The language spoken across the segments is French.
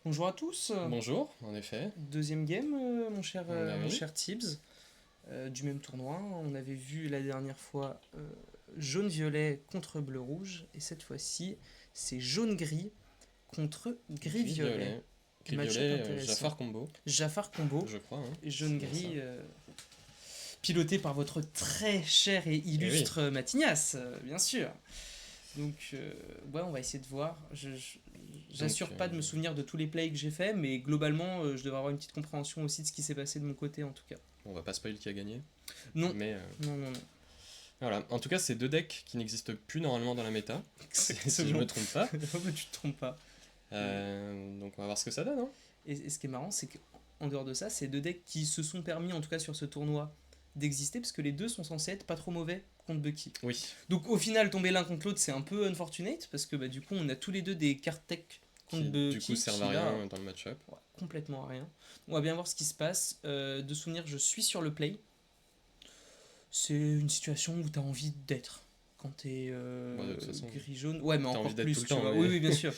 Bonjour à tous. Bonjour, en effet. Deuxième game, mon Oui. cher Tibbs, du même tournoi. On avait vu la dernière fois jaune-violet contre bleu-rouge, et cette fois-ci, c'est jaune-gris contre gris-violet. Gris-violet. Match-up Gris-violet, intéressant. Jafar combo, Jafar combo, je crois, hein. et C'est bien ça. jaune-gris, piloté par votre très cher et Eh oui. illustre Mathias, bien sûr. Donc, ouais, on va essayer de voir. J'assure Donc, pas de me souvenir de tous les plays que j'ai fait, mais globalement, je devrais avoir une petite compréhension aussi de ce qui s'est passé de mon côté, en tout cas. on va pas spoiler qui a gagné. Non, Mais non, non, non. voilà. En tout cas, c'est deux decks qui n'existent plus normalement dans la méta. Si je Exactement. me trompe pas. Oh, mais tu te trompes pas. Donc on va voir ce que ça donne, hein. Et ce qui est marrant, c'est qu'en dehors de ça, c'est deux decks qui se sont permis, en tout cas sur ce tournoi, d'exister, parce que les deux sont censés être pas trop mauvais contre Bucky. Oui. Donc au final, tomber l'un contre l'autre, c'est un peu unfortunate, parce que bah, du coup, on a tous les deux des cartes tech contre Qui Bucky. du coup servent à qui, là, rien dans le match-up. ouais, complètement à rien. On va bien voir ce qui se passe. De souvenir, je suis sur le play. C'est une situation où tu as envie d'être. Quand t'es Bon, de toute façon, gris-jaune. Ouais, mais t'as encore envie d'être plus, tout le tu temps, vois. mais- Oui, oui, bien sûr.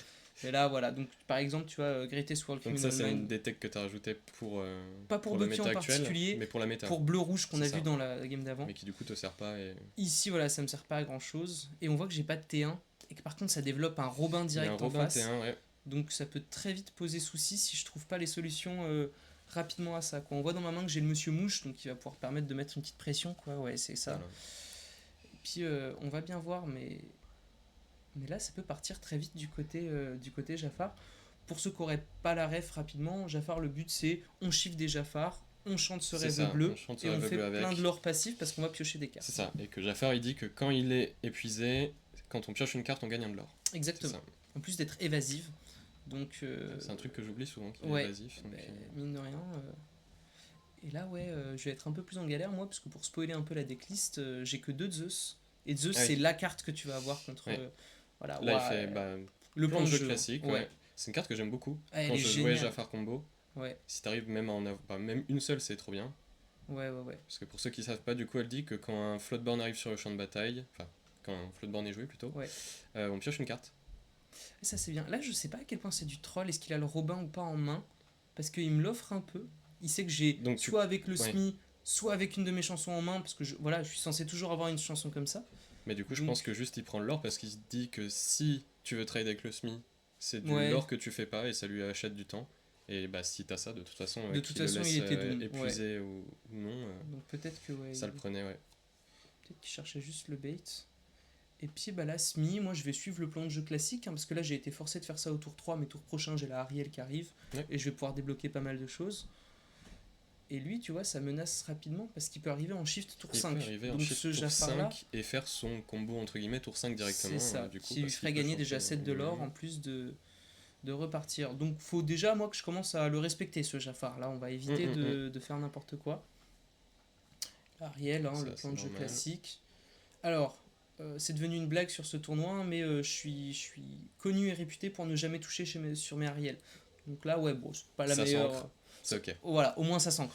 Et là, voilà. Donc, par exemple, tu vois, Greatest World Donc ça, Criminal c'est une Mind. des techs que t'as rajouté Pas pour pour le Bucky méta en actuel, particulier, mais pour la méta. pour bleu-rouge qu'on C'est a ça. vu dans la game d'avant. Mais qui du coup te sert pas et... Ici, voilà, ça me sert pas à grand chose. Et on voit que j'ai pas de T1. Et que par contre, ça développe un Robin Il y a un direct en Robin face. T1, ouais. Donc ça peut très vite poser souci si je trouve pas les solutions rapidement à ça. Quoi. On voit dans ma main que j'ai le monsieur mouche, donc il va pouvoir permettre de mettre une petite pression. Quoi. Ouais, c'est ça. Voilà. Et puis on va bien voir, mais là ça peut partir très vite du côté Jafar. Pour ceux qui n'auraient pas la ref rapidement, Jafar, le but c'est on chiffre des Jafar, on chante ce C'est rêve ça, bleu on chante ce et on rêve fait bleu avec. plein de lore passif parce qu'on va piocher des cartes. C'est ça, et que Jafar il dit que quand il est épuisé, quand on pioche une carte, on gagne un de l'or. C'est Exactement. ça. En plus d'être évasive. Donc, C'est un truc que j'oublie souvent, qui est ouais, évasif. Donc, mine de rien. Et là, ouais, je vais être un peu plus en galère, moi, parce que pour spoiler un peu la decklist, j'ai que deux Zeus. Et Zeus, Ah oui. c'est la carte que tu vas avoir contre. Ouais. Voilà, Là, il ouais, fait le plan de jeu jeu. classique. Ouais. C'est une carte que j'aime beaucoup. Ah, elle Quand est je jouais géniale. Jafar combo, Ouais, si t'arrives même à en avoir même une seule, c'est trop bien. ouais, ouais, ouais. Parce que pour ceux qui savent pas, du coup, elle dit que quand un floatborn arrive sur le champ de bataille, enfin, quand un floatborn est joué plutôt, Ouais. on pioche une carte. Et ça, c'est bien. Là, je sais pas à quel point c'est du troll. Est-ce qu'il a le Robin ou pas en main? Parce qu'il me l'offre un peu. Il sait que j'ai Donc, soit avec le ouais. SMI, soit avec une de mes chansons en main, parce que voilà, je suis censé toujours avoir une chanson comme ça. Mais du coup, je Donc- pense que juste il prend le lore parce qu'il se dit que si tu veux trade avec le SMI, c'est du Ouais. lore que tu fais pas et ça lui achète du temps. Et bah, si t'as ça, de toute façon, De toute qu'il le façon, laisse il était doom, épuisé ou non, Donc peut-être que, ouais, ça le prenait, ouais. peut-être qu'il cherchait juste le bait. Et puis bah là, SMI, moi je vais suivre le plan de jeu classique, hein, parce que là j'ai été forcé de faire ça au tour 3, mais tour prochain j'ai la Ariel qui arrive, Ouais. et je vais pouvoir débloquer pas mal de choses. Et lui, tu vois, ça menace rapidement, parce qu'il peut arriver en shift tour Il 5. peut arriver en Donc shift ce tour Jafar-là, 5 et faire son combo entre guillemets tour 5 directement. c'est ça, Du coup, qui lui parce ferait qu'il peut gagner chanter déjà 7 de l'or, en également. plus de repartir. Donc faut déjà, moi, que je commence à le respecter, ce Jafar-là, on va éviter de faire n'importe quoi. Ariel, hein, Ça, le plan c'est de jeu normal. classique. Alors, c'est devenu une blague sur ce tournoi, hein, mais je suis connu et réputé pour ne jamais toucher sur mes Ariel. Donc là, ouais, bon, c'est pas la Ça meilleure. s'ancre. C'est ok. Voilà, au moins ça s'ancre.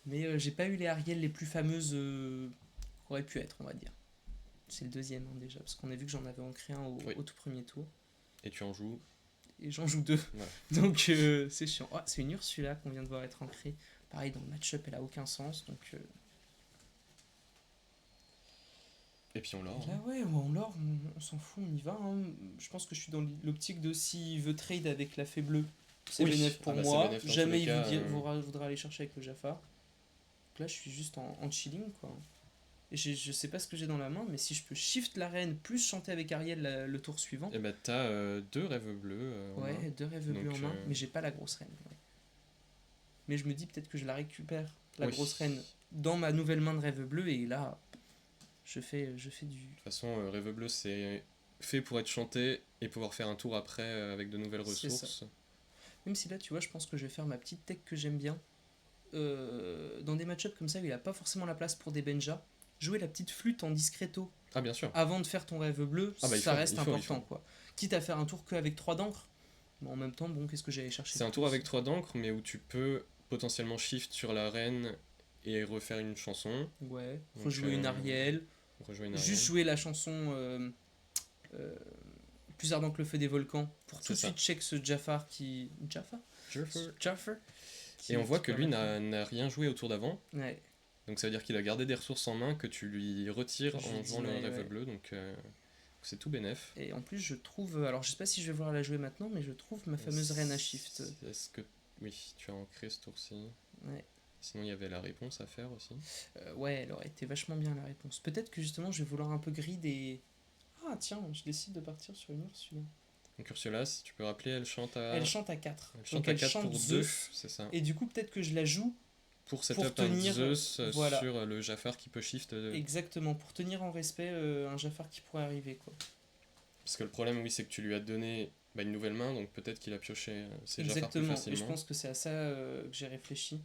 Mais j'ai pas eu les Ariel les plus fameuses qu'auraient pu être, on va dire. C'est le deuxième hein, déjà, parce qu'on a vu que j'en avais ancré un Oui. au tout premier tour. Et tu en joues. Et j'en joue deux. Voilà. Donc c'est chiant. Ah, c'est une Ursula qu'on vient de voir être ancrée. Pareil, dans le match-up, elle a aucun sens. Donc Et puis on lore. là, ouais, on l'or, on s'en fout, on y va. Hein. Je pense que je suis dans l'optique de s'il veut trade avec la fée bleue, c'est Oui. bénéf pour Ah bah, c'est moi. bénéf dans tous Jamais les il cas, voudra aller chercher avec le Jafar. Donc là, je suis juste en chilling, quoi. Et je sais pas ce que j'ai dans la main, mais si je peux shift la reine plus chanter avec Ariel le tour suivant. Et bah, t'as deux rêves bleus. En main. Ouais, deux rêves bleus Donc, en main, mais j'ai pas la grosse reine. Ouais. Mais je me dis peut-être que je la récupère, la Oui. grosse reine, dans ma nouvelle main de rêve bleu, et là, je fais du. De toute façon, Rêve Bleu, c'est fait pour être chanté et pouvoir faire un tour après avec de nouvelles C'est ressources. Même si là, tu vois, je pense que je vais faire ma petite tech que j'aime bien. Dans des match-ups comme ça où il a pas forcément la place pour des Benja, jouer la petite flûte en discreto Ah, bien sûr. avant de faire ton rêve bleu, Ah bah, il ça faut, reste il faut, il important, faut. quoi. Quitte à faire un tour qu'avec 3 d'encre, mais en même temps, bon, qu'est-ce que j'allais chercher C'est de un tour plus avec 3 d'encre, mais où tu peux potentiellement shift sur la reine et refaire une chanson. Ouais, faut Donc, jouer une Ariel, rejoindre une juste Ariane. jouer la chanson plus ardent que le feu des volcans, pour tout de C'est ça. suite check ce Jafar qui... Jafar Jafar. Jafar Et on voit qui que lui permettrait- n'a rien joué au tour d'avant. Ouais, Donc ça veut dire qu'il a gardé des ressources en main que tu lui retires que je en lui jouant le deny, rêve ouais. bleu. Donc c'est tout bénef. Et en plus, je trouve... Alors, je sais pas si je vais vouloir la jouer maintenant, mais je trouve ma fameuse reine à shift. Est-ce que... Oui, tu as ancré ce tour-ci. Ouais. Sinon, il y avait la réponse à faire aussi. Ouais, elle aurait été vachement bien la réponse. Peut-être que justement, je vais vouloir un peu grid et... Ah, tiens, je décide de partir sur une Ursula. Donc Ursula, si tu peux rappeler, elle chante à... Elle chante à 4. Elle Donc chante à elle 4 chante pour 2, Zeus. c'est ça. Et du coup, peut-être que je la joue Pour pour setup un tenir... Zeus voilà. sur le Jafar qui peut shift. Exactement, pour tenir en respect un Jafar qui pourrait arriver, quoi. Parce que le problème, oui, c'est que tu lui as donné une nouvelle main, donc peut-être qu'il a pioché ses Jafars plus Exactement, et facilement. je pense que c'est à ça que j'ai réfléchi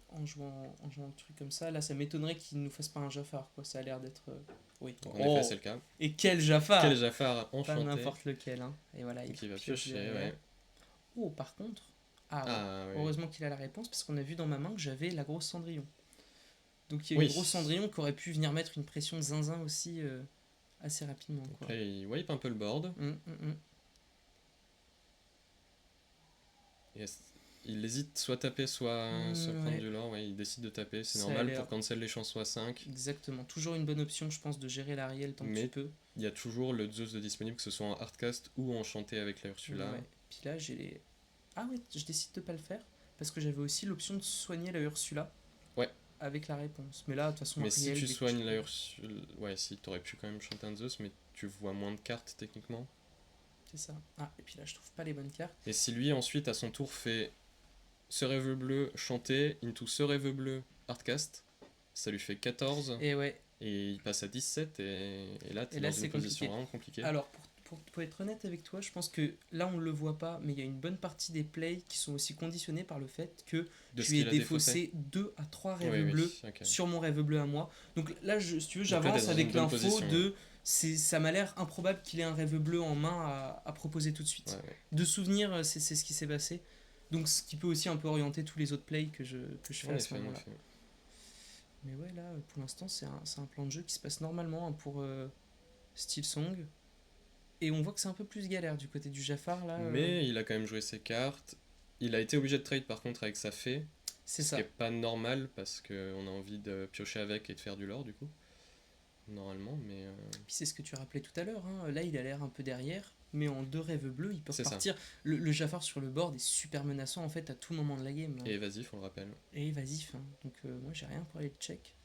en jouant le truc comme ça. Là, ça m'étonnerait qu'il nous fasse pas un Jafar, quoi. Ça a l'air d'être... Oui. Donc en effet, c'est le cas. Et quel Jafar! Quel Jafar Pas enchanté n'importe lequel, hein. Et voilà, il qui va pioche piocher, derrière. ouais. Oh, par contre... Ah, ouais. Ah, oui. Heureusement qu'il a la réponse, parce qu'on a vu dans ma main que j'avais la grosse Cendrillon. Donc il y a Oui. une grosse Cendrillon qui aurait pu venir mettre une pression de zinzin aussi assez rapidement, Donc quoi. là, il wipe un peu le board. Hum. Et il hésite soit taper, soit prendre Ouais. du lore. Ouais, il décide de taper, c'est Ça a normal l'air- pour cancel les chances soit 5. Exactement. Toujours une bonne option, je pense, de gérer l'Ariel tant que Mais tu peux. il y a toujours le Zeus de disponible, que ce soit en hardcast ou enchanté avec la Ursula. Ouais. Puis là, j'ai les... Ah ouais, je décide de pas le faire, parce que j'avais aussi l'option de soigner la Ursula. Ouais. Avec la réponse. Mais là, de toute façon, Mais si Ariel, tu dès que soignes tu la peux- Ursula... Ouais, si, t'aurais pu quand même chanter un Zeus, mais tu vois moins de cartes techniquement. C'est ça. Ah, et puis là, je trouve pas les bonnes cartes. Et si lui, ensuite, à son tour, fait ce rêve bleu chanté into ce rêve bleu hardcast, ça lui fait 14. Et ouais. Et il passe à 17, et là, t'es Et là, dans c'est une position compliqué. vraiment compliquée. Alors, pour être honnête avec toi, je pense que là, on le voit pas, mais il y a une bonne partie des plays qui sont aussi conditionnés par le fait que De ce tu aies qu'il a défaussé 2 à 3 rêves Oui, oui, bleus ok. sur mon rêve bleu à moi. Donc là, si tu veux, Donc là, t'es j'avance dans avec une bonne l'info position, de... Ça m'a l'air improbable qu'il ait un rêve bleu en main à proposer tout de suite. Ouais, ouais. De souvenir, c'est ce qui s'est passé. Donc ce qui peut aussi un peu orienter tous les autres plays que je fais En à ce effet, en moment-là. effet. Mais ouais, là, pour l'instant, c'est un plan de jeu qui se passe normalement hein, pour Steel Song. Et on voit que c'est un peu plus galère du côté du Jafar, là. Mais il a quand même joué ses cartes. Il a été obligé de trade par contre avec sa fée. C'est Ce ça. qui est pas normal parce qu'on a envie de piocher avec et de faire du lore du coup. Normalement, mais. Puis c'est ce que tu rappelais tout à l'heure. Hein. Là, il a l'air un peu derrière. Mais en 2 rêves bleus, il peut C'est ça. repartir. Le Jafar sur le board est super menaçant en fait à tout moment de la game. Et évasif, on le rappelle. Et évasif. Hein. Donc moi, j'ai rien pour aller le check.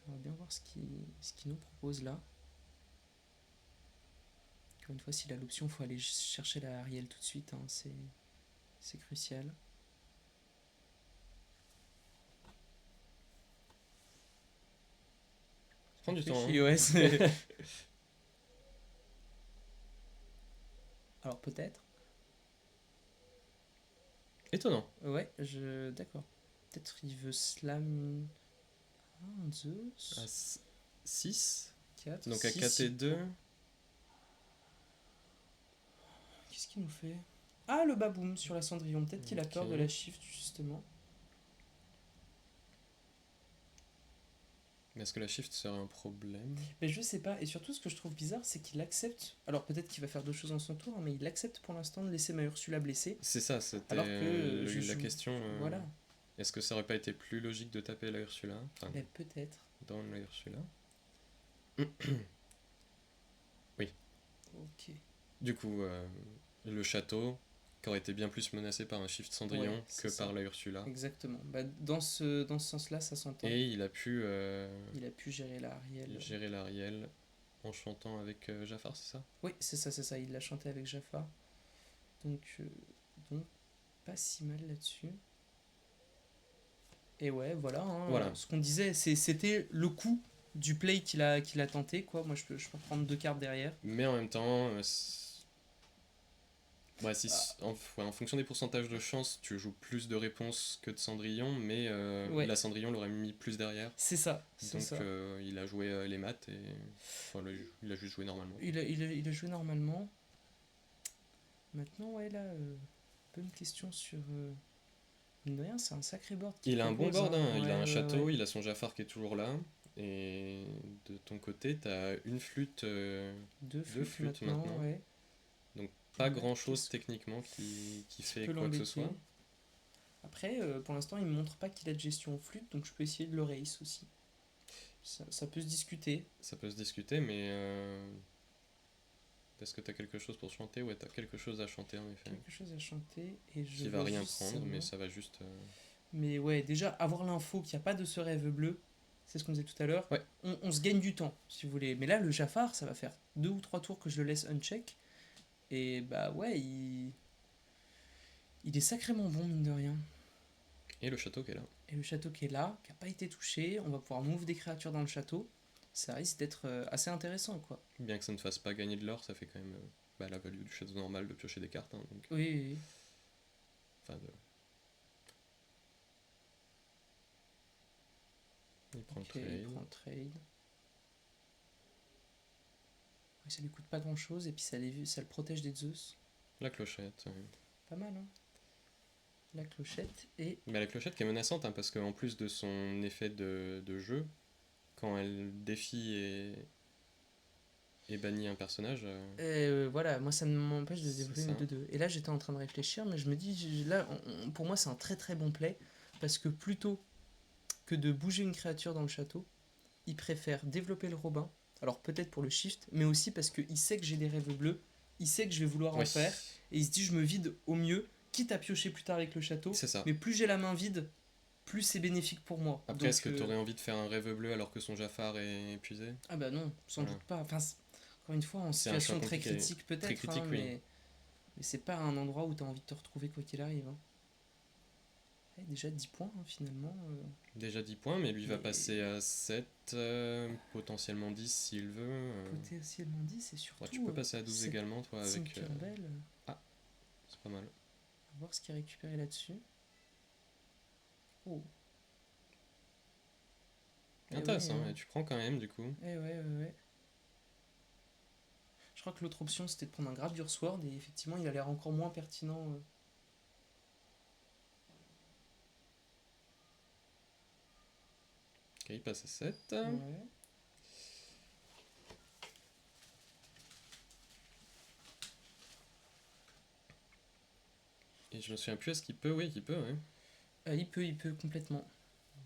Et on va bien voir ce qu'il nous propose là. Encore une fois, s'il a l'option, il faut aller chercher la Ariel tout de suite. Hein. C'est crucial. Prends du temps. Réfléchis, Hein. ouais, c'est- Alors peut-être. Étonnant. Ouais, d'accord. Peut-être il veut slam un Zeus. À 6. 4. Donc à 4 et 2. Qu'est-ce qu'il nous fait? Ah, le baboum sur la Cendrillon. Peut-être qu'il a peur Ok. de la shift, justement. Mais est-ce que la shift serait un problème? Mais je sais pas. Et surtout, ce que je trouve bizarre, c'est qu'il accepte. Alors peut-être qu'il va faire d'autres choses dans son tour, hein, mais il accepte pour l'instant de laisser ma Ursula blessée. C'est ça, c'était Alors que je la joue- question. Voilà. Est-ce que ça aurait pas été plus logique de taper la Ursula? Enfin, Mais peut-être. dans la Ursula. Ok. Du coup, le château, qui aurait été bien plus menacé par un shift Cendrillon Ouais, c'est que ça. par la Ursula. Exactement. Bah, dans ce sens-là, ça s'entend. Et il a pu Il a pu gérer la Ariel. gérer l'Ariel en chantant avec Jafar, c'est ça? Oui, c'est ça. Il l'a chanté avec Jafar. Donc, pas si mal là-dessus. Et ouais, voilà. Hein, Voilà. Ce qu'on disait, c'était le coup du play qu'il a tenté. Quoi. Moi, je peux prendre 2 cartes derrière. Mais en même temps, ouais, si, en fonction des pourcentages de chance, tu joues plus de réponses que de Cendrillon, mais Ouais. la Cendrillon l'aurait mis plus derrière. C'est ça. Donc ça. il a joué les maths et enfin, il a juste joué normalement. Il a joué normalement. Maintenant, ouais, là, bonne question sur. Mine de rien, c'est un sacré board. qu'il Il a un bon propose, board, hein. Il Ouais, a un ouais, château, ouais. il a son Jafar qui est toujours là. Et de ton côté, t'as une flûte, Deux deux flûtes flûtes maintenant, maintenant. ouais. Donc pas Ouais, grand chose qu'est-ce techniquement qui qui fait peut quoi que ce soit. l'embêter? Après, pour l'instant, il me montre pas qu'il a de gestion en flûte, donc je peux essayer de le race aussi. Ça peut se discuter. Ça peut se discuter, mais est-ce que t'as quelque chose pour chanter? Ouais, t'as quelque chose à chanter en effet. Quelque chose à chanter, et je Qui va veux rien juste prendre, mais savoir. ça va juste. Mais ouais, déjà, avoir l'info qu'il n'y a pas de ce rêve bleu, c'est ce qu'on disait tout à l'heure, Ouais, on se gagne du temps, si vous voulez. Mais là, le Jafar, ça va faire 2 ou 3 tours que je le laisse uncheck. Et bah ouais, il est sacrément bon, mine de rien. et le château qui est là. Et le château qui est là, qui n'a pas été touché, on va pouvoir move des créatures dans le château. Ça risque d'être assez intéressant, quoi. Bien que ça ne fasse pas gagner de l'or, ça fait quand même la value du château normal de piocher des cartes. Hein, donc, Oui, oui, oui. enfin, il prend le Ok, il trade. prend le trade. Ouais, ça lui coûte pas grand chose, et puis ça le protège des Zeus. La clochette. Pas mal, hein. La clochette, et Mais la clochette qui est menaçante, hein, parce qu'en plus de son effet de jeu, quand elle défie et bannit un personnage, voilà, moi ça ne m'empêche de c'est développer ça. mes 2-2. Et là j'étais en train de réfléchir, mais je me dis, là pour moi c'est un très très bon play, parce que plutôt que de bouger une créature dans le château, il préfère développer le Robin, alors peut-être pour le shift, mais aussi parce qu'il sait que j'ai des rêves bleus, il sait que je vais vouloir en Oui, faire, et il se dit je me vide au mieux, quitte à piocher plus tard avec le château, c'est ça. mais plus j'ai la main vide, plus c'est bénéfique pour moi. Après, est-ce Donc, que tu aurais envie de faire un rêve bleu alors que son Jafar est épuisé? ah bah non, sans Voilà. doute pas. Enfin, encore une fois, en C'est un choix situation très compliqué. critique Très peut-être, critique, hein, oui. mais c'est pas un endroit où tu as envie de te retrouver quoi qu'il arrive, hein. Déjà 10 points, hein, finalement. Déjà 10 points, mais lui va Mais passer à 7, potentiellement 10 s'il veut. potentiellement 10, c'est Ouais, tu surtout peux passer à 12 cette également, toi, avec. Tinkerbell. Ah, c'est pas mal. On va voir ce qu'il a récupéré là-dessus. Oh, eh ouais, Intéressant, hein. et tu prends quand même, du coup. Eh ouais, ouais, ouais. Je crois que l'autre option c'était de prendre un Gravure Sword, et effectivement il a l'air encore moins pertinent. Ok, il passe à 7. Ouais. Et je me souviens plus, est-ce qu'il peut? Oui, il peut, ouais. Il peut complètement.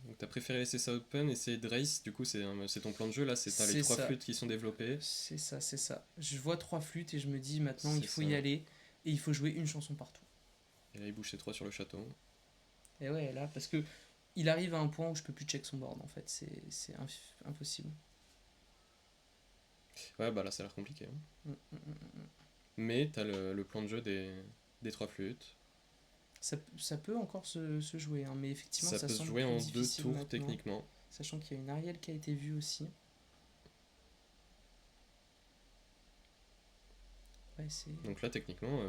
Donc t'as préféré laisser ça open, essayer de race, du coup c'est ton plan de jeu là, t'as les C'est 3 ça. flûtes qui sont développées. C'est ça, c'est ça. Je vois 3 flûtes et je me dis maintenant il C'est faut ça. y aller et il faut jouer une chanson partout. Et là il bouge ses 3 sur le château. Et ouais, là, parce que il arrive à un point où je peux plus check son board en fait, c'est impossible. Ouais, bah là ça a l'air compliqué. Hein. Mm, mm, mm, mm. Mais t'as le plan de jeu des 3 flûtes. Ça peut encore se jouer, hein, mais effectivement Ça ça peut se semble jouer plus en 2 difficile tours maintenant, techniquement. sachant qu'il y a une Ariel qui a été vue aussi. Ouais, c'est... Donc là techniquement,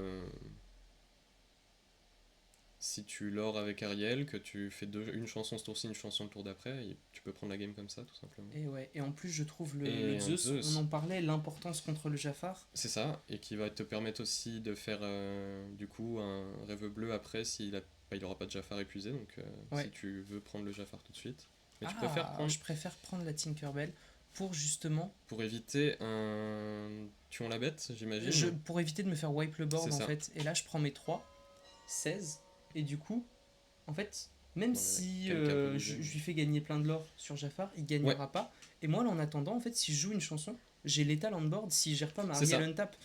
si tu lors avec Ariel, que tu fais une chanson ce tour-ci, une chanson le tour d'après, tu peux prendre la game comme ça tout simplement. Et ouais, et en plus je trouve le Et un Zeus, on Zeus, en parlait, l'importance contre le Jafar. c'est ça, et qui va te permettre aussi de faire du coup un rêve bleu après il aura pas de Jafar épuisé, donc Ouais. si tu veux prendre le Jafar tout de suite. Mais tu préfères Ah, prendre je préfère prendre la Tinkerbell pour justement pour éviter un tuons la bête, j'imagine. pour éviter de me faire wipe le board C'est en ça. fait. Et là, je prends mes 3 16 et du coup, en fait, même Bon, si quelqu'un peut bouger. je lui fais gagner plein de l'or sur Jafar, il Ouais, gagnera pas. Et moi, là, en attendant, en fait, si je joue une chanson, j'ai l'étal on board si je gère pas ma c'est Ariel ça. untap.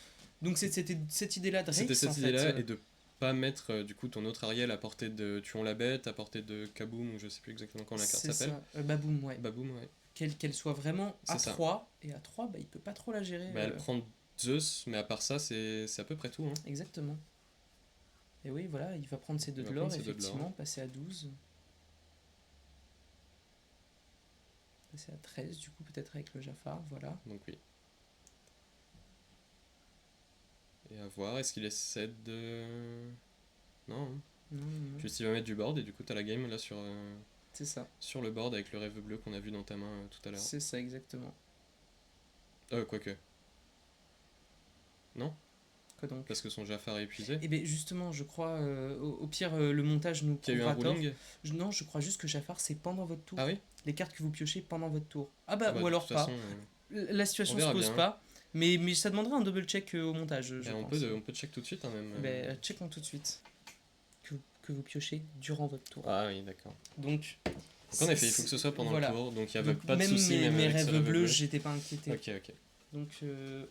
Donc c'était cette idée-là de C'était race en cette fait. idée-là, et de pas mettre du coup ton autre Ariel à portée de tuons la bête, à portée de Kaboom, ou je sais plus exactement comment la carte C'est s'appelle. ça. Baboum, ouais. Baboom, ouais. Qu'elle soit vraiment à C'est ça. 3 et à 3 bah, il peut pas trop la gérer. Bah, elle prend Zeus, mais à part ça, c'est à peu près tout. Hein. Exactement. Et oui, voilà, il va prendre ses 2 Il de va l'or, prendre ses 2 de l'or. effectivement, passer à 12. Passer à 13, du coup, peut-être avec le Jafar, voilà. Donc oui. Et à voir, est-ce qu'il essaie de... Non, hein. Non, non, non. Juste il va mettre du board, et du coup t'as la game là C'est ça. sur le board avec le rêve bleu qu'on a vu dans ta main tout à l'heure. C'est ça, exactement. Quoique. Non? quoi donc. Parce que son Jafar est épuisé. Et bien justement, je crois, au pire, le montage nous Qu'il y a eu un prouvera tort. ruling. Non, je crois juste que Jafar, c'est pendant votre tour. Ah oui. Les cartes que vous piochez pendant votre tour. Ah Ah bah, bah, ou de alors toute pas. façon, La situation on se verra pose bien. pas, mais ça demanderait un double check au montage, je on pense. peut check tout de suite, hein, même. Ben, checkons tout de suite que vous piochez durant votre tour. Ah oui, d'accord. Donc, Donc en effet, il faut que ce soit pendant voilà. le tour, donc il n'y avait Donc, pas de même souci même mes avec ce rêves rêve bleus, bleu. j'étais pas inquiété. Ok. Donc,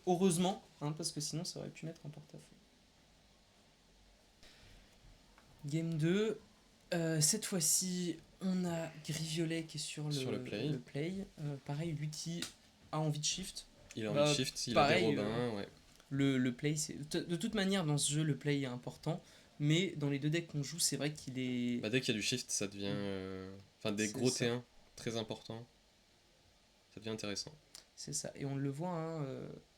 heureusement, hein, parce que sinon ça aurait pu mettre en porte-à-faux. Game 2. Cette fois-ci, on a Gris-Violet qui est sur le play. Pareil, Lutti a envie de shift. Il a envie de shift, il a pareil, des Robins, ouais. Le play, de toute manière, dans ce jeu, le play est important. Mais dans les deux decks qu'on joue, c'est vrai qu'il est. Bah, dès qu'il y a du shift, ça devient. Enfin, des C'est gros ça. T1 très importants. Ça devient intéressant. C'est ça. Et on le voit, hein,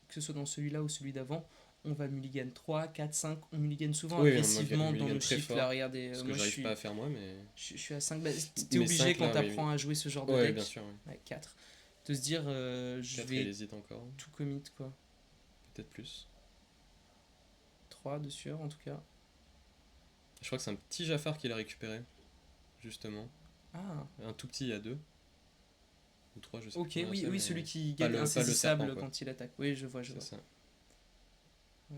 que ce soit dans celui-là ou celui d'avant, on va mulligan 3, 4, 5. On mulligan souvent Oui, on agressivement mulligan dans le très shift. fort. Là, regardez. Ce que moi, j'arrive pas à faire moi, mais. Je suis à 5. Bah, t'es Mais obligé 5, quand là, t'apprends à jouer ce genre de Ouais, deck. bien sûr. Ouais. Ouais, 4. De se dire, je 4, il vais hésite encore. tout commit, quoi. Peut-être plus. 3 de sûr, en tout cas. Je crois que c'est un petit Jafar qu'il a récupéré, justement. Ah, Un tout petit à 2. Ou 3, je sais ok, plus. combien c'est, oui, mais celui qui pas gagne le insaisissable serpent, quoi. quand il attaque. Oui, je vois. C'est ça. Ouais.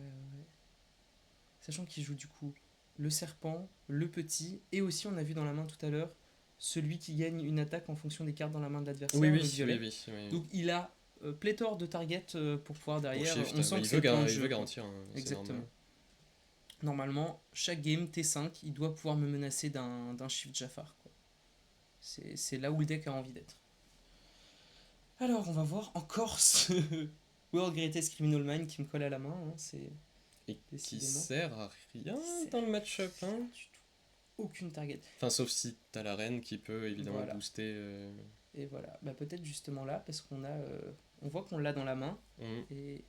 Sachant qu'il joue du coup le serpent, le petit, et aussi on a vu dans la main tout à l'heure, celui qui gagne une attaque en fonction des cartes dans la main de l'adversaire, Oui, le violet. oui. Donc il a pléthore de targets pour pouvoir derrière. Pour shift, on sent bah, que c'est le plan de jeu, veut quoi. garantir. Hein, Exactement. normal. Normalement, chaque game T5, il doit pouvoir me menacer d'un shift Jafar, quoi. C'est là où le deck a envie d'être. Alors, on va voir encore ce World Greatest Criminal Mind qui me colle à la main. Hein, c'est Et qui décidément sert à rien sert dans le match-up. Hein. pas du tout. Aucune target. Enfin, sauf si t'as la reine qui peut évidemment Voilà. booster. Et voilà, bah, peut-être justement là, parce qu'on a, on voit qu'on l'a dans la main, et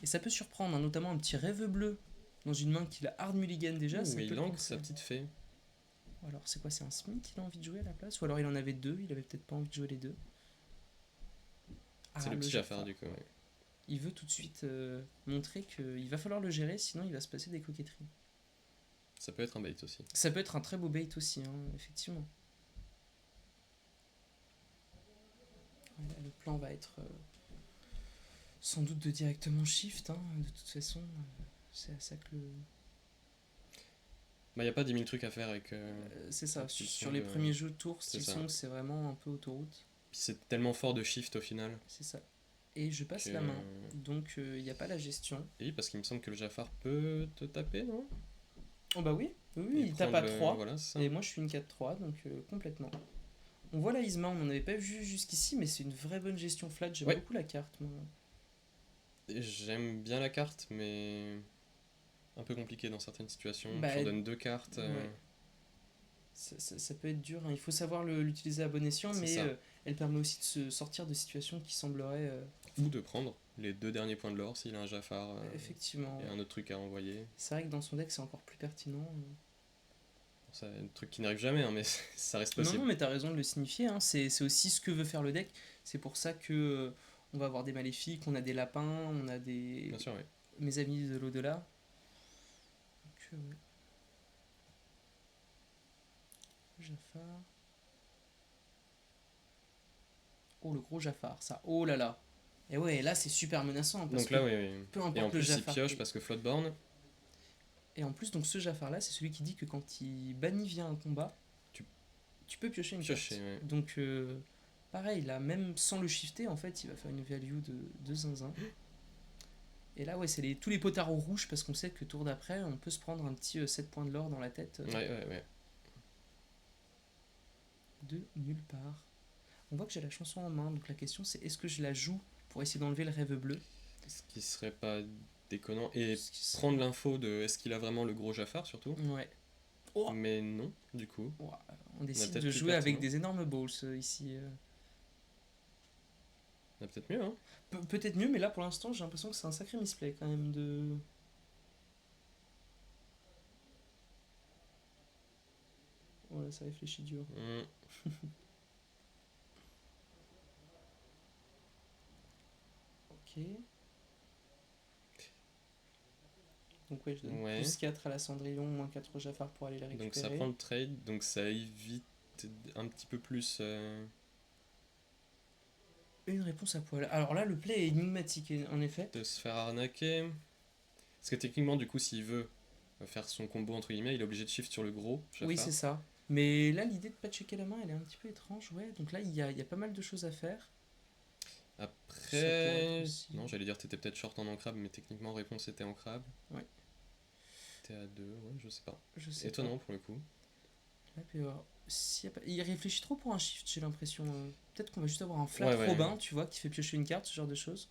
ça peut surprendre, hein, notamment un petit rêve bleu dans une main qu'il a hard mulligan déjà. Ouh, ça mais peut il le lance coincer. sa petite fée. Ou alors c'est quoi, c'est un Smith qu'il a envie de jouer à la place, ou alors il en avait deux, il avait peut-être pas envie de jouer les deux. C'est le petit Jafar du coup. Ouais. Il veut tout de suite montrer qu'il va falloir le gérer, sinon il va se passer des coquetteries. Ça peut être un bait aussi. Ça peut être un très beau bait aussi, hein, effectivement. Voilà, le plan va être sans doute de directement shift, hein, de toute façon. C'est à ça que le. Bah, y a pas 10 000 trucs à faire avec. C'est ça, Style sur Song, les premiers jeux de tour, c'est Style ça. Song, c'est vraiment un peu autoroute. Puis c'est tellement fort de shift au final. C'est ça. Et je passe que- la main, donc il n'y a pas la gestion. Et oui, parce qu'il me semble que le Jafar peut te taper, non? Oh bah oui, Et il tape à prendre le- 3, Voilà, c'est ça. et moi je suis une 4-3, donc complètement. On voit la Isma, on n'en avait pas vu jusqu'ici, mais c'est une vraie bonne gestion flat, j'aime Ouais. beaucoup la carte, moi. Et j'aime bien la carte, mais un peu compliqué dans certaines situations. Bah, Tu en donnes 2 cartes. ouais. Ça peut être dur, hein. Il faut savoir l'utiliser à bon escient, C'est mais ça. elle permet aussi de se sortir de situations qui sembleraient Ou de prendre les 2 derniers points de l'or s'il a un Jafar effectivement. et un autre truc à envoyer. C'est vrai que dans son deck c'est encore plus pertinent. C'est un truc qui n'arrive jamais, hein, mais ça reste Non, possible. non, mais t'as raison de le signifier, hein. C'est aussi ce que veut faire le deck. C'est pour ça que on va avoir des maléfiques, on a des lapins, on a des. Bien sûr, oui. Mes amis de l'au-delà. Donc, ouais. Jafar. Oh, le gros Jafar, ça. Oh là là. Et ouais, là c'est super menaçant, hein, parce Donc là, que oui. peu Et en importe le plus, il Jafar. pioche parce que Floodborn, Et en plus, donc ce Jafar là, c'est celui qui dit que quand il bannit via un combat, tu peux piocher une piocher, carte. ouais. Donc pareil, là, même sans le shifter, en fait, il va faire une value de zinzin. Et là, ouais, c'est tous les potards au rouge parce qu'on sait que tour d'après, on peut se prendre un petit 7 points de l'or dans la tête Ouais. de nulle part. On voit que j'ai la chanson en main, donc la question c'est est-ce que je la joue pour essayer d'enlever le rêve bleu? Ce qui serait pas déconnant. Et Ce qui serait- prendre l'info de est-ce qu'il a vraiment le gros Jafar surtout. Ouais. Oh. Mais non, du coup. Ouah, on décide peut-être de plus jouer avec pertinent. des énormes balls ici. On a peut-être mieux, hein. Peut-être mieux, mais là pour l'instant j'ai l'impression que c'est un sacré misplay quand même de. Voilà, ça réfléchit dur. Ok. Donc ouais, je donne Ouais. plus 4 à la Cendrillon, moins 4 au Jafar pour aller les récupérer. Donc ça prend le trade, donc ça évite un petit peu plus. Une réponse à poil. Alors là, le play est énigmatique, en effet. De se faire arnaquer. Parce que techniquement, du coup, s'il veut faire son combo entre guillemets, il est obligé de shift sur le gros Jafar. Oui, c'est ça. Mais là, l'idée de pas checker la main, elle est un petit peu étrange, ouais. Donc là, il y a pas mal de choses à faire. Ça pourrait Après, être aussi- non, j'allais dire t'étais peut-être short en encrable, mais techniquement réponse était encrable. Ouais. T'es à 2, ouais, je sais pas. Je sais Étonnant pour le coup. pas. Là, il réfléchit trop pour un shift, j'ai l'impression. Peut-être qu'on va juste avoir un flat Ouais, ouais. Robin, tu vois, qui fait piocher une carte, ce genre de choses.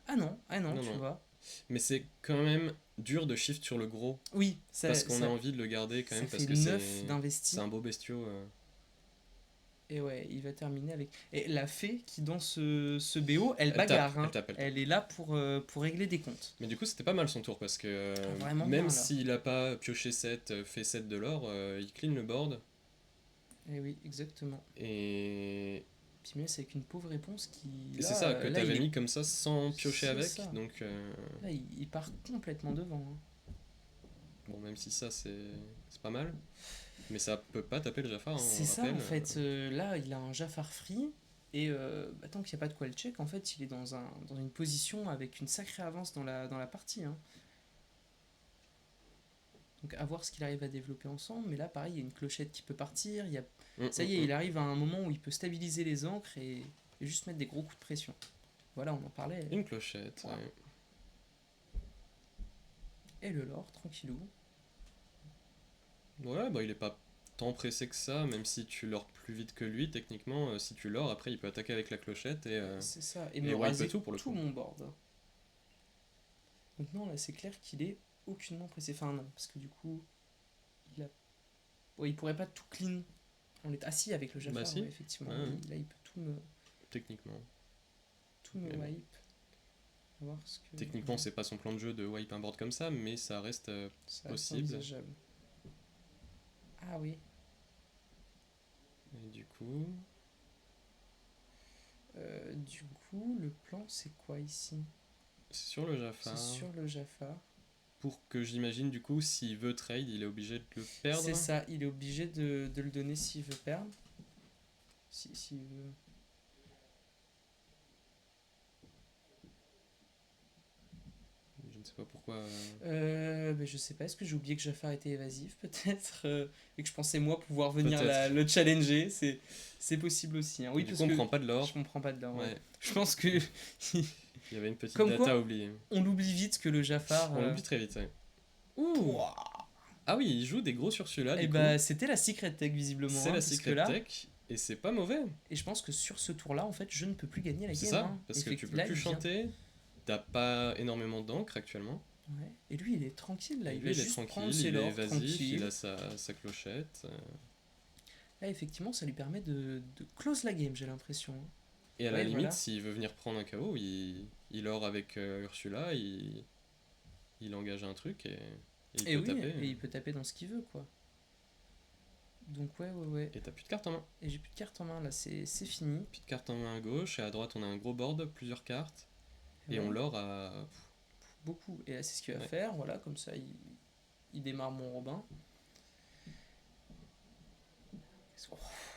Ah non, Non, tu non. vois. Mais c'est quand même dur de shift sur le gros. Oui, ça, Parce qu'on ça, a envie de le garder quand ça même, parce fait que 9 c'est d'investi. un beau bestiau. Et ouais, il va terminer avec. Et la fée qui dans ce BO, elle Elle bagarre. tape, elle tape, elle tape. Elle est là pour régler des comptes. Mais du coup, c'était pas mal son tour, parce que Vraiment même bien, là. s'il a pas pioché 7, fait 7 de l'or, il clean le board. Et oui, exactement. Et Puis mais c'est avec une pauvre réponse qui. c'est Là, ça, que là, t'avais mis comme ça sans piocher C'est avec. ça. Donc, Là, il part complètement devant. Hein. bon, même si ça, c'est pas mal. Mais ça peut pas taper le Jafar, hein, on C'est ça rappelle. en fait. Là, il a un Jafar free. Et tant qu'il n'y a pas de quoi le check, en fait, il est dans une position avec une sacrée avance dans la partie. Hein. Donc à voir ce qu'il arrive à développer ensemble. Mais là, pareil, il y a une clochette qui peut partir. Ça y est, il arrive à un moment où il peut stabiliser les ancres et juste mettre des gros coups de pression. Voilà, on en parlait. Une clochette, Ouais. ouais. Et le lore, tranquillou. Ouais, bah il est pas tant pressé que ça, même si tu lors plus vite que lui, techniquement, si tu lors, après il peut attaquer avec la clochette et... C'est ça. Et et me wipe raser tout, pour le coup. mon board. Donc non, là, c'est clair qu'il est aucunement pressé. Enfin non, parce que du coup, il pourrait pas tout clean. Ah si, avec le Jafar, Bah si. ouais, effectivement. Ouais, ouais. Là, il peut Techniquement. tout me Mais bon. wipe. On va voir ce que... Techniquement, c'est pas son plan de jeu de wipe un board comme ça, mais ça reste ça reste possible. envisageable. Ah oui. Et du coup... Du coup, le plan, c'est quoi ici? C'est sur le Jafar. C'est sur le Jafar. Pour que j'imagine, du coup, s'il veut trade, il est obligé de le perdre. C'est ça, il est obligé de le donner s'il veut perdre. S'il veut... Je ne sais pas pourquoi... Ben, je sais pas, est-ce que j'ai oublié que Jafar était évasif peut-être et que je pensais moi pouvoir venir Peut-être. le challenger, c'est possible aussi. Hein. Oui, du parce coup, on que prend pas de l'or. je comprends pas de l'or. Ouais. Ouais. Je pense que Il y avait une petite Comme data quoi, à oublier. on l'oublie vite que le Jafar. On l'oublie très vite, ouais. Ouh. Ouah. Ah oui, il joue des gros sur celui-là, Et du bah coup. c'était la secret tech visiblement. C'est hein, la parce que secret là, tech, et c'est pas mauvais. Et je pense que sur ce tour-là, en fait, je ne peux plus gagner la C'est game. ça, hein. parce que tu peux Là, plus il vient- chanter, t'as pas énormément d'encre actuellement. Ouais. Et lui, il est tranquille là. Et Il lui, va il est juste prendre tranquille, ses il est lords évasif, tranquille. il a sa clochette. Là, effectivement, ça lui permet de close la game, j'ai l'impression. hein. Et à la Ouais, limite, voilà. s'il veut venir prendre un KO, il ore avec Ursula, il engage un truc et il Et peut oui, taper. et il peut taper dans ce qu'il veut, quoi. Donc ouais. Et t'as plus de cartes en main. Et j'ai plus de cartes en main là, c'est fini. Plus de cartes en main à gauche, et à droite on a un gros board, plusieurs cartes, et Ouais. on l'or à... Beaucoup. Et là, c'est ce qu'il va Ouais. faire. Voilà, comme ça, il démarre mon Robin.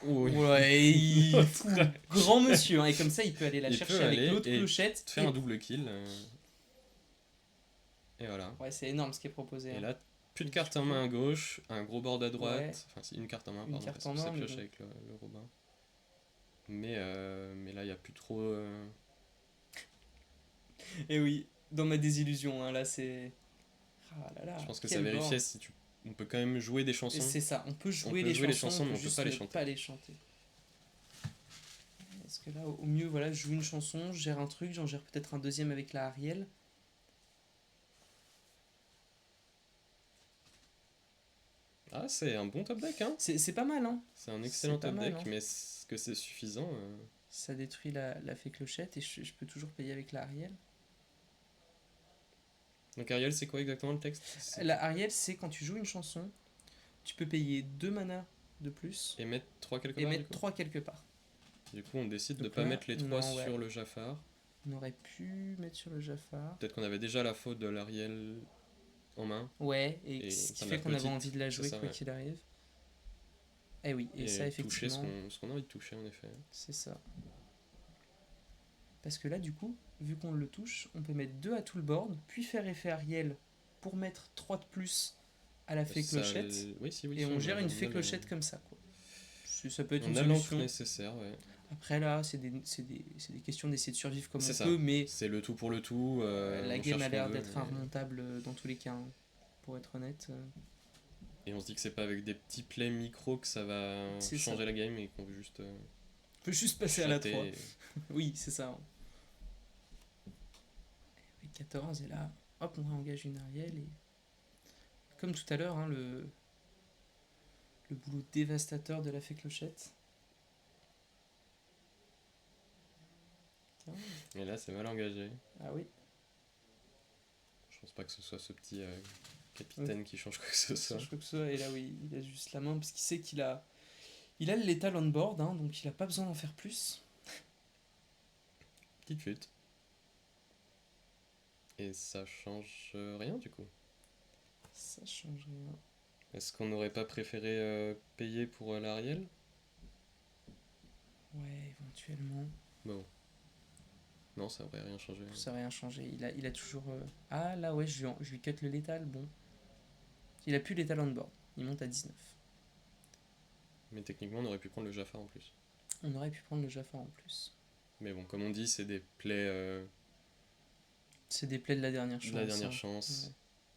Oh, oui. Ouais, il L'autre. fout grand monsieur. Hein, et comme ça, il peut aller la Il chercher peut avec aller l'autre et clochette. Faire un double kill. Et voilà. Ouais, c'est énorme ce qui est proposé. Et hein. là, plus de Et cartes du en coup- main à gauche, un gros board à droite, Ouais. enfin c'est une carte en main, Une pardon, carte parce en que ça main, mais pioche bon. avec le Robin. Mais là, il n'y a plus trop... Et oui, dans ma désillusion, hein, là c'est. Ah là là, Je pense que quel ça vérifiait bord. si tu... On peut quand même jouer des Et chansons. c'est ça, on peut jouer, peut les, jouer les chansons, chansons, mais on peut juste pas les ne chanter. pas les chanter. Parce que là, au mieux, voilà, je joue une chanson, je gère un truc, j'en gère peut-être un deuxième avec la Ariel. Ah, c'est un bon top deck, hein. C'est pas mal, hein. C'est un excellent C'est pas top mal, deck, hein. mais est-ce que c'est suffisant Ça détruit la fée clochette et je peux toujours payer avec la Ariel. Donc Ariel, c'est quoi exactement le texte? C'est- La Ariel, c'est quand tu joues une chanson, tu peux payer 2 manas de plus Et mettre 3 quelque et part, mettre du coup 3 quelque part. Du coup, on décide de Donc pas là, mettre les 3 non, ouais. sur le Jafar. On aurait pu mettre sur le Jafar. Peut-être qu'on avait déjà la faute de l'Ariel en main. Ouais, et Et ce qui enfin, fait la qu'on avait petite, envie de la c'est jouer ça, quoi ouais. qu'il arrive. Eh oui, et ça Et toucher effectivement, ce qu'on a envie de toucher, en effet. c'est ça. Parce que là, du coup, vu qu'on le touche, on peut mettre 2 à tout le board, puis faire effet Ariel pour mettre 3 de plus à la fée Ça, clochette, oui, si, et on gère une on fée a clochette comme ça, quoi. Ça peut être on une a l'encre solution. nécessaire, ouais. Après, là, c'est des questions d'essayer de survivre comme C'est on ça. peut, mais C'est le tout pour le tout. la On game cherche a ce qu'on l'air veut. d'être inremontable dans tous les cas, hein, pour être honnête. Et on se dit que c'est pas avec des petits plays micro que ça va C'est ça. changer la game et qu'on veut juste On peut juste passer à la 3. chatter. Oui, c'est ça. Et 14, et là, hop, on réengage une Ariel, et comme tout à l'heure, hein, le boulot dévastateur de la fée clochette. 15. Et là, c'est mal engagé. Ah oui, Je pense pas que ce soit ce petit capitaine qui change quoi que ce soit. je crois que ça, et là oui, il a juste la main, parce qu'il sait il a le létal on board, hein, donc il a pas besoin d'en faire plus. Petite flûte. Et ça change rien du coup. Ça change rien. Est-ce qu'on n'aurait pas préféré payer pour l'Ariel? Ouais, éventuellement. Bon. Non, ça aurait rien changé. Ça n'a rien changé. Il a toujours. Ah là, ouais, je lui cut le létal. Bon. Il a plus létal on board. Il monte à 19. Mais techniquement, on aurait pu prendre le Jafar en plus. On aurait pu prendre le Jafar en plus. Mais bon, comme on dit, c'est des plays C'est des plays de la dernière chance. de la dernière hein. chance. Ouais.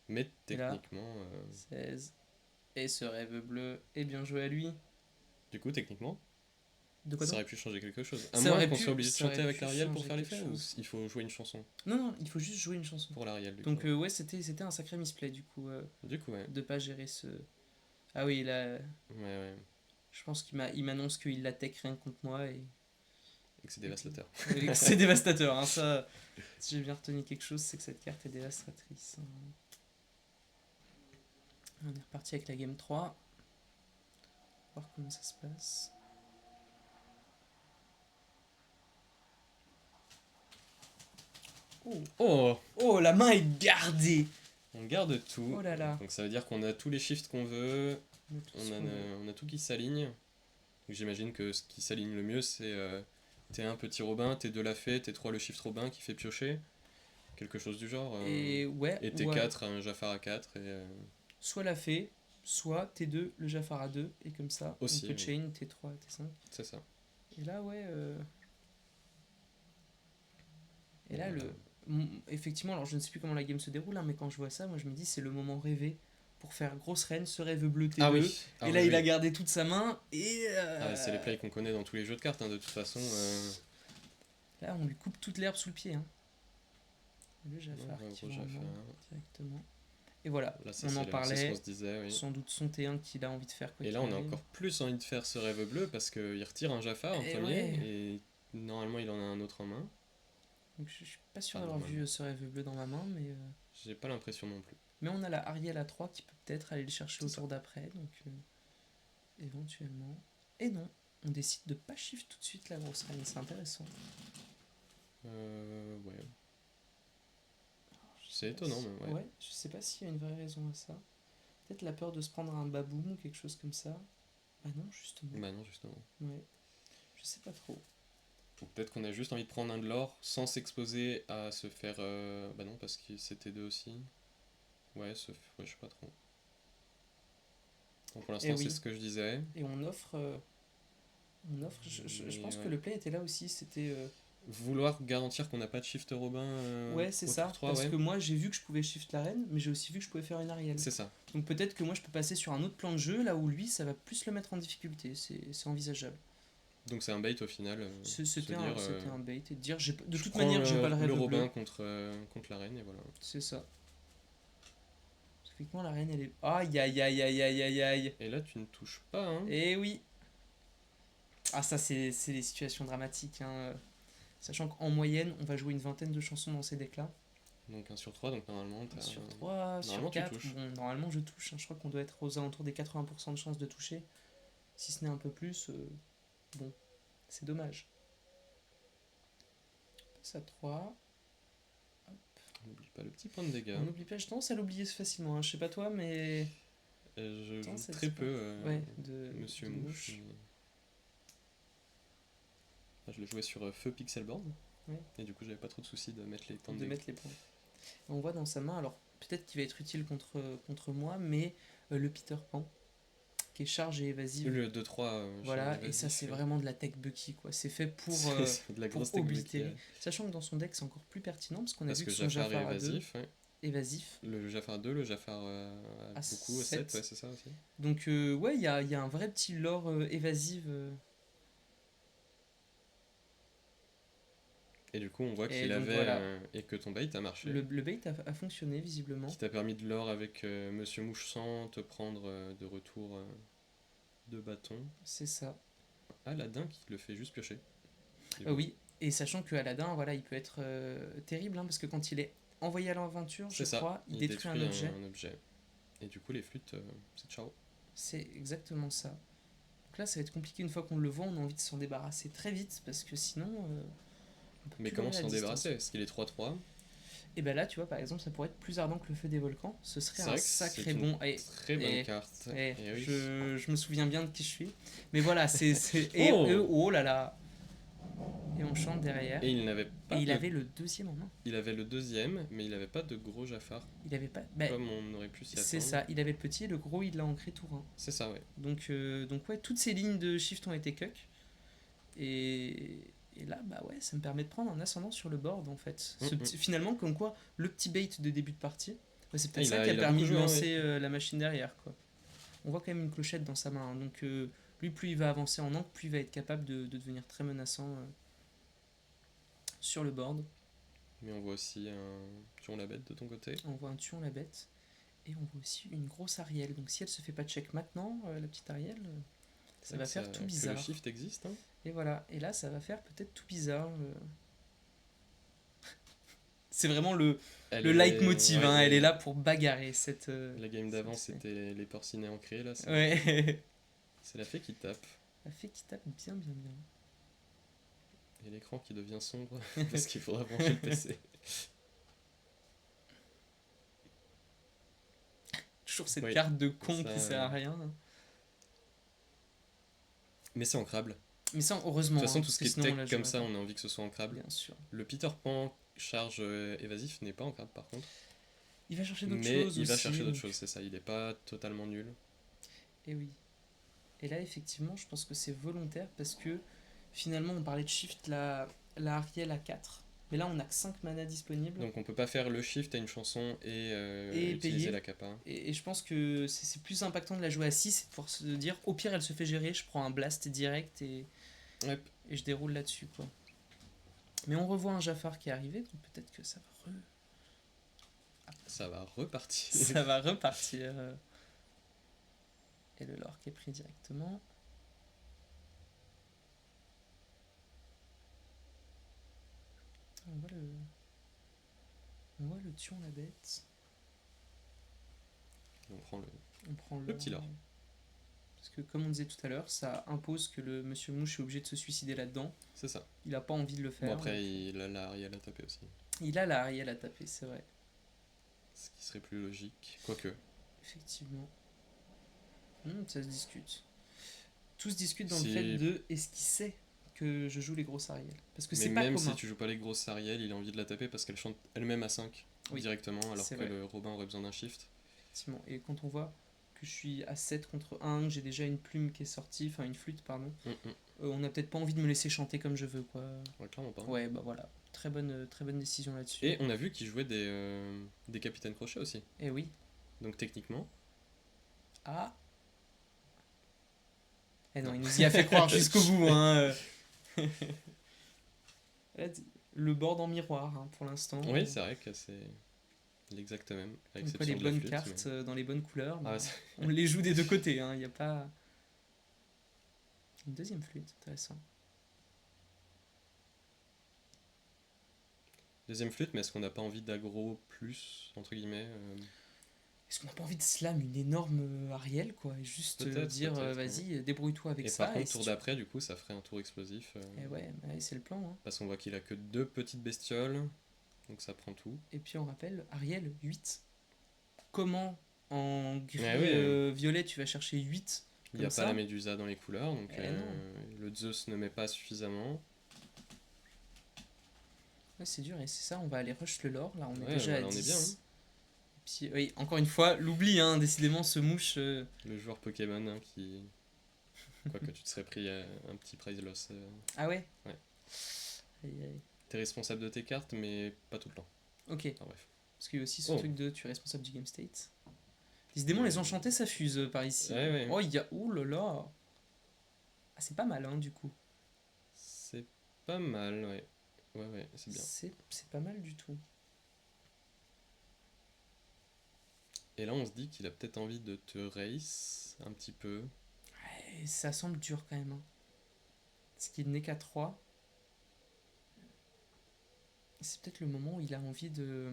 Mais Et là, techniquement, 16. Et ce rêve bleu. Et bien joué à lui. du coup, techniquement, De quoi ça donc aurait pu changer quelque chose. À Ça moins aurait qu'on pu- soit obligé de ça aurait chanter avec pu l'Ariel pour changer faire quelque l'effet, ou chose. il faut jouer une chanson Non, non, il faut juste jouer une chanson. pour l'Ariel du Donc coup. ouais, c'était un sacré misplay du coup, Du coup, ouais. de pas gérer ce... Ah oui, là, Ouais. je pense il m'annonce qu'il la tech rien que contre moi, et Et que c'est dévastateur. c'est dévastateur, hein, ça. Si j'ai bien retenu quelque chose, c'est que cette carte est dévastatrice. On est reparti avec la game 3. Voir comment ça se passe. Oh, Oh, oh, la main est gardée. on garde tout. Oh là là. Donc ça veut dire qu'on a tous les shifts qu'on veut. On a tout ce qu'on veut. On a tout qui s'aligne. Donc j'imagine que ce qui s'aligne le mieux, c'est T1 petit Robin, T2 la fée, T3 le shift Robin qui fait piocher. Quelque chose du genre. Et ouais, Et ouais. T4 un Jafar à 4. Et, Soit la fée, soit T2, le Jafar à 2, et comme ça, Aussi, on peut oui. chain T3, T5. c'est ça. Et là, ouais. Et là, Voilà. effectivement, alors je ne sais plus comment la game se déroule, hein, mais quand je vois ça, moi je me dis c'est le moment rêvé pour faire grosse reine, ce rêve bleu T2. Ah oui. Ah et oui, là, il oui. a gardé toute sa main, et. Ah, c'est les plays qu'on connaît dans tous les jeux de cartes, hein, de toute façon. Là, on lui coupe toute l'herbe sous le pied. Hein. Le Jafar Ouais, qui gros va en Jafar. main directement. Et voilà, Là, on en c'est ce parlait. qu'on se disait, oui. Sans doute son T1 qu'il a envie de faire. Quoi Et là, qu'il on a arrive. encore plus envie de faire ce rêve bleu parce qu'il retire un Jafar en Eh premier ouais. et normalement il en a un autre en main. Donc, je suis pas sûr Ah, d'avoir normalement. vu ce rêve bleu dans ma main, J'ai pas l'impression non plus. mais on a la Ariel à 3 qui peut peut-être aller le chercher au C'est tour d'après, donc éventuellement. Et non, on décide de pas shift tout de suite la grosse reine, c'est intéressant. Ouais. C'est étonnant, mais ouais. Je sais pas s'il y a une vraie raison à ça. Peut-être la peur de se prendre un baboum ou quelque chose comme ça. Bah non, justement. Bah non, justement. Ouais. Je sais pas trop. Ou peut-être qu'on a juste envie de prendre un de l'or sans s'exposer à se faire. Bah non, parce que c'était deux aussi. Ouais, je sais pas trop. Donc pour l'instant, oui. c'est ce que je disais. Et on offre. Je Mais pense que ouais. le play était là aussi. C'était. Vouloir garantir qu'on n'a pas de shift Robin. Ouais, c'est au ça. tour 3, Parce ouais. que moi, j'ai vu que je pouvais shift la reine, mais j'ai aussi vu que je pouvais faire une Ariel. C'est ça. Donc peut-être que moi, je peux passer sur un autre plan de jeu, là où lui, ça va plus le mettre en difficulté. C'est envisageable. Donc c'est un bait au final. C'était un bait. Et de dire, de je toute prends manière, j'ai pas le rêve le bleu. Robin contre la reine et voilà. C'est ça. Typiquement, la reine, elle est. Aïe, aïe, aïe, aïe, aïe, aïe, aïe. Et là, tu ne touches pas, hein. Eh oui. Ah, ça, c'est les situations dramatiques. Hein. Sachant qu'en moyenne, on va jouer une vingtaine de chansons dans ces decks-là. Donc 1 sur 3, donc normalement, t'as. Sur 3, sur Normalement, tu 4. touches. Bon, normalement, je touche. Hein. Je crois qu'on doit être aux alentours des 80% de chances de toucher. Si ce n'est un peu plus, bon, c'est dommage. On passe à 3. On n'oublie pas le petit point de dégâts. On n'oublie pas, je tendance à l'oublier facilement, hein. Je sais pas toi, mais... Je Attends, joue ça très dit peu Ouais, de, Monsieur de Mouche. mouche. mais- Je le jouais sur feu pixelboard. Ouais. Et du coup, j'avais pas trop de soucis de mettre les points de De dégâts. mettre les points. Et on voit dans sa main, alors peut-être qu'il va être utile contre moi, mais le Peter Pan, qui est charge et évasive. Le 2-3. Voilà, et ça c'est vraiment de la tech Bucky, quoi. C'est fait C'est de la pour grosse technique. oblitérer. Sachant que dans son deck c'est encore plus pertinent, parce qu'on a Parce vu que que son Jafar est Jafar à 2, évasif. Ouais. évasif. Le Jafar 2, le Jafar À beaucoup, 7. 7, ouais, c'est ça aussi. Donc ouais, il y a un vrai petit lore évasive. Et du coup, on voit Et qu'il donc, avait. voilà. Et que ton bait a marché. Le bait a fonctionné visiblement. Qui t'a permis de l'or avec Monsieur Mouche sans te prendre de retour de bâton. C'est ça. Aladdin qui le fait juste piocher. Du coup, Oui, et sachant que Aladdin, voilà, il peut être terrible, hein, parce que quand il est envoyé à l'aventure, je c'est ça. crois, il détruit un objet. Et du coup, les flûtes, c'est ciao. C'est exactement ça. Donc là, ça va être compliqué une fois qu'on le voit, on a envie de s'en débarrasser très vite, parce que sinon... on peut Mais plus comment l'enlever à s'en distance. débarrasser? Parce qu'il est 3-3. Et ben là, tu vois, par exemple, ça pourrait être plus ardent que le feu des volcans. Ce serait C'est un vrai que sacré c'est une bon... Et, très bonne et- carte. et Et oui. je me souviens bien de qui je suis. Mais voilà, et Oh oh là là. Et on chante derrière. Et il n'avait pas Et il de- avait le deuxième en main. Il avait le deuxième, mais il n'avait pas de gros Jafar. Il avait pas... Ben, Comme on aurait pu s'y attendre. c'est ça, il avait le petit et le gros, il l'a ancré tour 1. C'est ça, ouais. Donc ouais, toutes ces lignes de shift ont été cuck. Et là, bah ouais, ça me permet de prendre un ascendant sur le board en fait. Finalement, comme quoi, le petit bait de début de partie, bah, c'est peut-être Il ça a- qui a il a permis de beaucoup joué, lancer la machine derrière, quoi. On voit quand même une clochette dans sa main, hein. Donc lui, plus il va avancer en encre, plus il va être capable de devenir très menaçant sur le board. Mais on voit aussi un Tuon la bête de ton côté. On voit un tuon la bête. Et on voit aussi une grosse Ariel. Donc si elle se fait pas check maintenant, la petite Ariel, ça va faire tout Que bizarre. le shift existe, hein. Et voilà, et là ça va faire peut-être tout bizarre. C'est vraiment le leitmotiv, ouais, hein, elle est là pour bagarrer cette. La game d'avant, cette fée. c'était les porcinets ancrés, là. Ouais. C'est la fée qui tape. La fée qui tape bien, bien, bien. Et l'écran qui devient sombre parce qu'il faudra brancher le PC. Toujours cette Oui, carte de con ça, qui sert à rien. Mais c'est ancrable. Mais ça, De heureusement. toute façon, hein, tout parce ce que qui est sinon, on la tech comme jouerait ça, pas. on a envie que ce soit ancrable. Bien sûr. Le Peter Pan charge évasif n'est pas ancrable par contre. Il va chercher d'autres Mais choses il va aussi, chercher d'autres donc- choses, c'est ça. Il n'est pas totalement nul. Et oui. Et là, effectivement, je pense que c'est volontaire parce que finalement, on parlait de shift la Ariel à 4. Mais là, on n'a que 5 manas disponibles. Donc on peut pas faire le shift à une chanson et, Et utiliser payer. la capa. Et je pense que c'est plus impactant de la jouer à 6 et de pouvoir se dire au pire, elle se fait gérer, je prends un blast direct et Ouais. je déroule là-dessus, quoi. Mais on revoit un Jafar qui est arrivé, donc peut-être que ça va Ça va repartir. ça va repartir. Et le lore qui est pris directement. On voit le tuon la bête. On prend le... On prend Le petit lore. Parce que comme on disait tout à l'heure, ça impose que le monsieur mouche est obligé de se suicider là-dedans. C'est ça. Il a pas envie de le faire. Bon après, il a la Ariel à taper aussi. Il a la Ariel à taper, c'est vrai. Ce qui serait plus logique. Quoique. Effectivement. Ça se discute. Tout se discute dans le Si- fait de est-ce qu'il sait que je joue les grosses Ariel. Parce que Mais c'est pas même commun. si tu joues pas les grosses Ariel, il a envie de la taper parce qu'elle chante elle-même à 5 Oui, directement, alors c'est que vrai. le Robin aurait besoin d'un shift. Effectivement. Et quand on voit que je suis à 7 contre 1, que j'ai déjà une plume qui est sortie, enfin une flûte, pardon, on n'a peut-être pas envie de me laisser chanter comme je veux, quoi. Ouais, clairement pas. Ouais, bah voilà. Très bonne décision là-dessus. Et on a vu qu'il jouait des capitaines crochets aussi. Et oui. Donc techniquement, Ah. Eh non, il nous y a fait croire jusqu'au bout, hein. Là, le board en miroir, hein, pour l'instant. oui, c'est vrai que c'est l'exact même. À Donc, exception les de la bonnes flûte, cartes mais- dans les bonnes couleurs, Ah, bah, c'est- on les joue des deux côtés, hein. Il n'y a pas. Une deuxième flûte, intéressant. Deuxième flûte, mais est-ce qu'on n'a pas envie d'aggro plus, entre guillemets Est-ce qu'on n'a pas envie de slam une énorme Ariel, quoi, et juste Peut-être, dire peut-être, vas-y, débrouille-toi avec Et ça. par contre, si tour tu- d'après, du coup, ça ferait un tour explosif. Eh ouais, bah, c'est le plan, hein. Parce qu'on voit qu'il a que deux petites bestioles. donc ça prend tout. Et puis on rappelle, Ariel, 8. Comment en gris Ah ouais. violet tu vas chercher 8 Il n'y comme a pas la ça? Médusa dans les couleurs, donc Eh non. le Zeus ne met pas suffisamment. Ouais, c'est dur, et c'est ça, on va aller rush le lore. Là, on est Ouais, déjà à voilà, on est bien. 10. Puis, oui, encore une fois, l'oubli, hein, décidément, ce mouche. Le joueur Pokémon hein, qui. Quoique tu te serais pris un petit prize loss. Ah ouais? Ouais. Aïe, aïe. T'es responsable de tes cartes, mais pas tout le temps. Ok. Enfin, bref. Parce qu'il y a aussi ce Oh. truc de tu es responsable du game state. Décidément, les enchantés, ça fuse par ici. Ouais, ouais. Oh, il y a. Ouh là là! Ah, c'est pas mal, hein, du coup. C'est pas mal, ouais. Ouais, ouais, c'est bien. C'est pas mal du tout. Et là, on se dit qu'il a peut-être envie de te race un petit peu. Ouais, ça semble dur quand même, hein. Parce qu'il n'est qu'à 3. C'est peut-être le moment où il a envie de.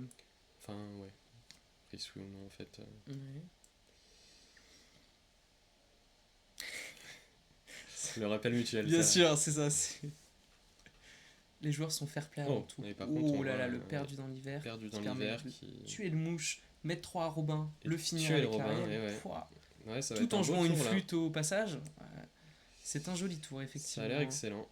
Enfin, ouais. Race ou non, en fait. Ouais. Le rappel mutuel. Bien ça. sûr, c'est ça. Les joueurs sont fair play avant Oh, tout. et par contre, on Oh là voit là, le perdu dans l'hiver. perdu qui dans permet l'hiver de qui. tuer le mouche, mettre 3 à Robin, Et le finir tuer le avec Robin, Ariel. ouais. Pouah. Ouais, ça va Tout être en un beau jouant une tour, là. flûte au passage. Ouais. C'est un joli tour, Ça a effectivement. l'air excellent.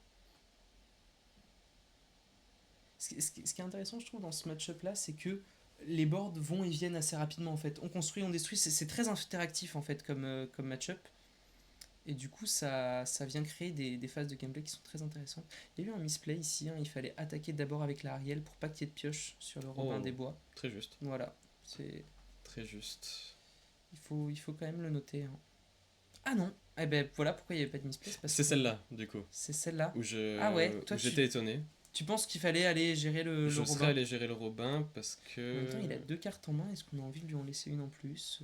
Ce qui est intéressant, je trouve, dans ce match-up là, c'est que les boards vont et viennent assez rapidement en fait. On construit, on détruit, c'est très interactif en fait comme match-up. Et du coup, ça vient créer des phases de gameplay qui sont très intéressantes. Il y a eu un misplay ici, hein, il fallait attaquer d'abord avec la Ariel pour pas qu'il y ait de pioche sur le Robin Oh. des Bois. Très juste. Voilà, c'est Très juste. il faut quand même le noter, hein. Ah non, eh ben voilà pourquoi il n'y avait pas de misplay, parce C'est que celle-là, du coup, c'est celle-là. où je Ah ouais, toi où j'étais étonné. tu penses qu'il fallait aller gérer le Je serais Robin? allé gérer le Robin parce En même temps, que. il a 2 cartes en main, est-ce qu'on a envie de lui en laisser une en plus?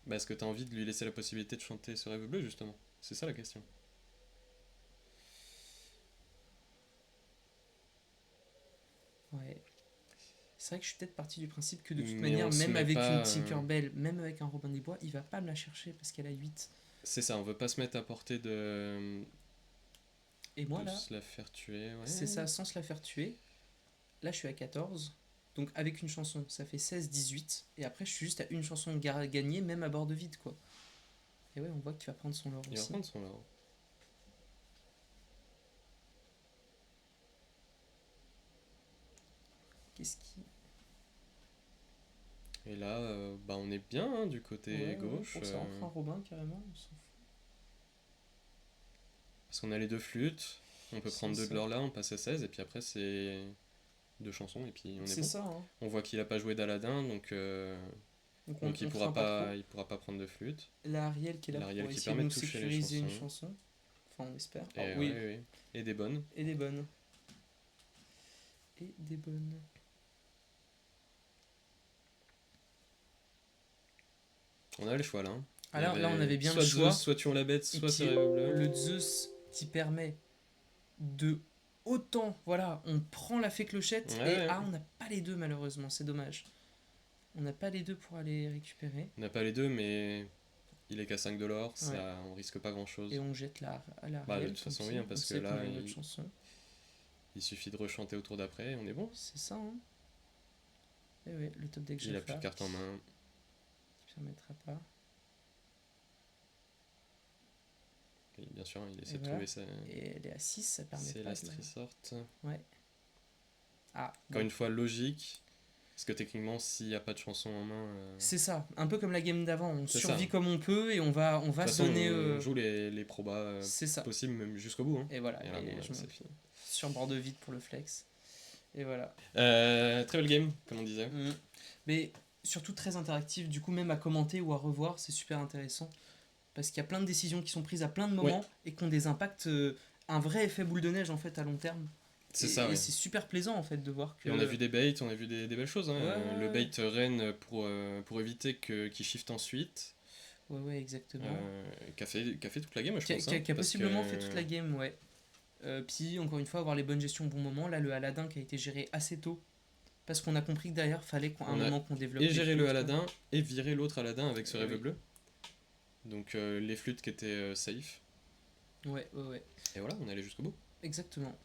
Bah, est-ce que t'as envie de lui laisser la possibilité de chanter ce rêve bleu, justement? C'est ça la question. Ouais. C'est vrai que je suis peut-être parti du principe que de toute Mais manière, on se même met avec pas, une Tinkerbell, même avec un Robin des Bois, il va pas me la chercher parce qu'elle a 8. C'est ça, on veut pas se mettre à portée Et moi de là, se la faire tuer. Ouais. c'est ça, sans se la faire tuer. Là, je suis à 14. Donc avec une chanson, ça fait 16, 18. Et après, je suis juste à une chanson de gagner, même à bord de vide, quoi. Et ouais, on voit qu'il va prendre son lore Il va aussi. prendre son là. Qu'est-ce qui... Et là, bah, on est bien hein, du côté Ouais, gauche. pour ça, on prend Robin, carrément. On s'en fout. Parce qu'on a les deux flûtes. On peut C'est prendre deux de ça. l'or là, on passe à 16. Et puis après, c'est deux chansons. Et puis on est C'est bon. ça, hein. On voit qu'il a pas joué d'Aladin, donc il on pourra craint pas pas, trop. il pourra pas prendre de flûte. La Ariel qui est là L'Ariel pour qui essayer de permet nous de toucher les sécuriser une chansons. chanson. Enfin, on espère. Et, Ah, oui, ouais, ouais. Et des bonnes. et des bonnes. Et des bonnes. On a le choix là. Hein. Ah Il y là, on avait avait bien soit le choix. Zeus, soit tuons la bête, Et soit ce puis, rêve bleu. le Zeus qui permet de autant, voilà, on prend la fée clochette Ouais, et ouais. on n'a pas les deux malheureusement, c'est dommage. On n'a pas les deux pour aller récupérer On n'a pas les deux, mais il est qu'à 5 de l'or, ça, on risque pas grand chose. et on jette la Bah, de Ariel, toute tant façon, pis, oui, hein, on parce que sait là, qu'on a une autre chanson. il suffit de rechanter au tour d'après, on est bon. C'est ça, hein. Et ouais, le top deck Il a plus de Jafar cartes en main. qui permettra pas. Et bien sûr, il essaie Et de voilà. trouver sa. Et elle est à 6, ça permet C'est pas la de la- sorte. Ouais. Ah, Encore bon. une fois, logique. Parce que techniquement, s'il n'y a pas de chanson en main. C'est ça, un peu comme la game d'avant, on C'est survit ça. comme on peut et on va De toute se façon, donner... on joue les probas c'est ça. possibles, même jusqu'au bout. Hein. Et voilà, Et là, et bon, je c'est monte fini. sur bord de vide pour le flex. Et voilà. Très belle game, comme on disait. Mais surtout très interactif, du coup même à commenter ou à revoir, c'est super intéressant. Parce qu'il y a plein de décisions qui sont prises à plein de moments et qui ont des impacts, un vrai effet boule de neige en fait à long terme. C'est Et- ça, Et oui. c'est super plaisant en fait de voir que... Et on a vu des baits, on a vu des belles choses. Hein. Ouais, Le ouais. bait reine pour éviter qu'il shift ensuite. Ouais, exactement. Qui a fait toute la game, je Qui a, pense. qui a- Hein, qui a parce possiblement que- fait toute la game, ouais. Puis encore une fois, avoir les bonnes gestions au bon moment. Là, le Aladdin qui a été géré assez tôt. Parce qu'on a compris que derrière, fallait qu'à un On a moment qu'on développe. Et des gérer flûtes, le quoi. Aladdin et virer l'autre Aladdin avec ce Eh rêve oui. bleu. Donc les flûtes qui étaient safe. Ouais. Et voilà, on est allé jusqu'au bout. Exactement.